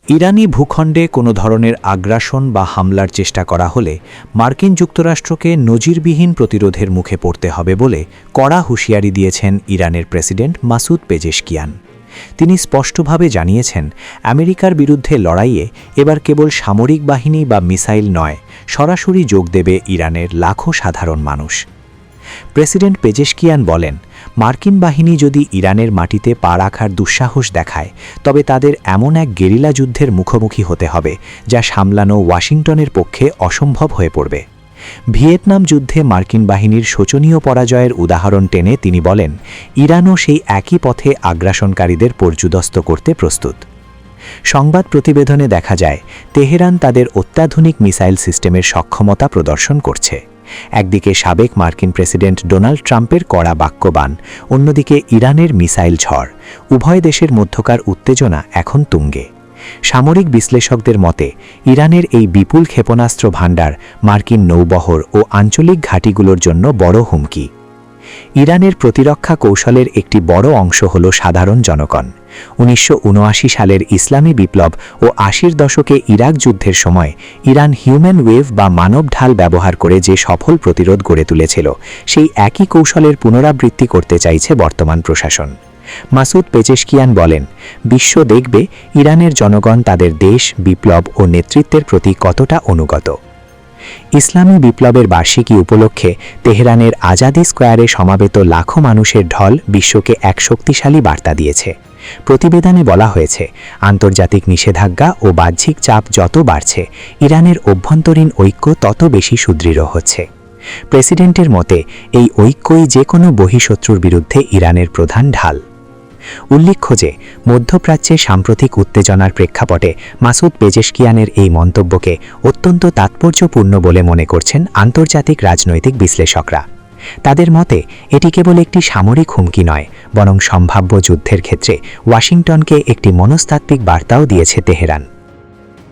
ইরানি ভূখণ্ডে কোনো ধরনের আগ্রাসন বা হামলার চেষ্টা করা হলে মার্কিন যুক্তরাষ্ট্রকে নজিরবিহীন প্রতিরোধের মুখে পড়তে হবে বলে কড়া হুঁশিয়ারি দিয়েছেন ইরানের প্রেসিডেন্ট মাসুদ পেজেশকিয়ান। তিনি স্পষ্টভাবে জানিয়েছেন, আমেরিকার বিরুদ্ধে লড়াইয়ে এবার কেবল সামরিক বাহিনী বা মিসাইল নয়, সরাসরি যোগ দেবে ইরানের লাখো সাধারণ মানুষ। প্রেসিডেন্ট পেজেশকিয়ান বলেন, মার্কিন বাহিনী যদি ইরানের মাটিতে পা রাখার দুঃসাহস দেখায়, তবে তাদের এমন এক গেরিলা যুদ্ধের মুখোমুখি হতে হবে যা সামলানো ওয়াশিংটনের পক্ষে অসম্ভব হয়ে পড়বে। ভিয়েতনাম যুদ্ধে মার্কিন বাহিনীর শোচনীয় পরাজয়ের উদাহরণ টেনে তিনি বলেন, ইরানও সেই একই পথে আগ্রাসনকারীদের পর্যুদস্ত করতে প্রস্তুত। সংবাদ প্রতিবেদনে দেখা যায়, তেহরান তাদের অত্যাধুনিক মিসাইল সিস্টেমের সক্ষমতা প্রদর্শন করছে। একদিকে সাবেক মার্কিন প্রেসিডেন্ট ডোনাল্ড ট্রাম্পের কড়া বাক্যবাণ, অন্যদিকে ইরানের মিসাইল ঝড়। উভয় দেশের মধ্যকার উত্তেজনা এখন তুঙ্গে। সামরিক বিশ্লেষকদের মতে, ইরানের এই বিপুল ক্ষেপণাস্ত্র ভাণ্ডার মার্কিন নৌবহর ও আঞ্চলিক ঘাঁটিগুলোর জন্য বড় হুমকি। ইরানের প্রতিরক্ষা কৌশলের একটি বড় অংশ হল সাধারণ জনগণ। 1979 সালের ইসলামী বিপ্লব ও 80-র দশকে ইরাক যুদ্ধের সময় ইরান হিউম্যান ওয়েভ বা মানব ঢাল ব্যবহার করে যে সফল প্রতিরোধ গড়ে তুলেছিল, সেই একই কৌশলের পুনরাবৃত্তি করতে চাইছে বর্তমান প্রশাসন। মাসুদ পেজেশকিয়ান বলেন, বিশ্ব দেখবে ইরানের জনগণ তাদের দেশ, বিপ্লব ও নেতৃত্বের প্রতি কতটা অনুগত। ইসলামী বিপ্লবের বার্ষিকী উপলক্ষে তেহরানের আজাদি স্কোয়ারে সমাবেত লাখো মানুষের ঢল বিশ্বকে এক শক্তিশালী বার্তা দিয়েছে। প্রতিবেদনে বলা হয়েছে, আন্তর্জাতিক নিষেধাজ্ঞা ও বাহ্যিক চাপ যত বাড়ছে, ইরানের অভ্যন্তরীণ ঐক্য তত বেশি সুদৃঢ় হচ্ছে। প্রেসিডেন্টের মতে, এই ঐক্যই যে কোনো বহিঃশত্রুর বিরুদ্ধে ইরানের প্রধান ঢাল। উল্লেখ্য যে, মধ্যপ্রাচ্যে সাম্প্রতিক উত্তেজনার প্রেক্ষাপটে মাসুদ পেজেশকিয়ানের এই মন্তব্যকে অত্যন্ত তাৎপর্যপূর্ণ বলে মনে করছেন আন্তর্জাতিক রাজনৈতিক বিশ্লেষকরা। তাদের মতে, এটি কেবল একটি সামরিক হুমকি নয়, বরং সম্ভাব্য যুদ্ধের ক্ষেত্রে ওয়াশিংটনকে একটি মনস্তাত্ত্বিক বার্তাও দিয়েছে তেহরান।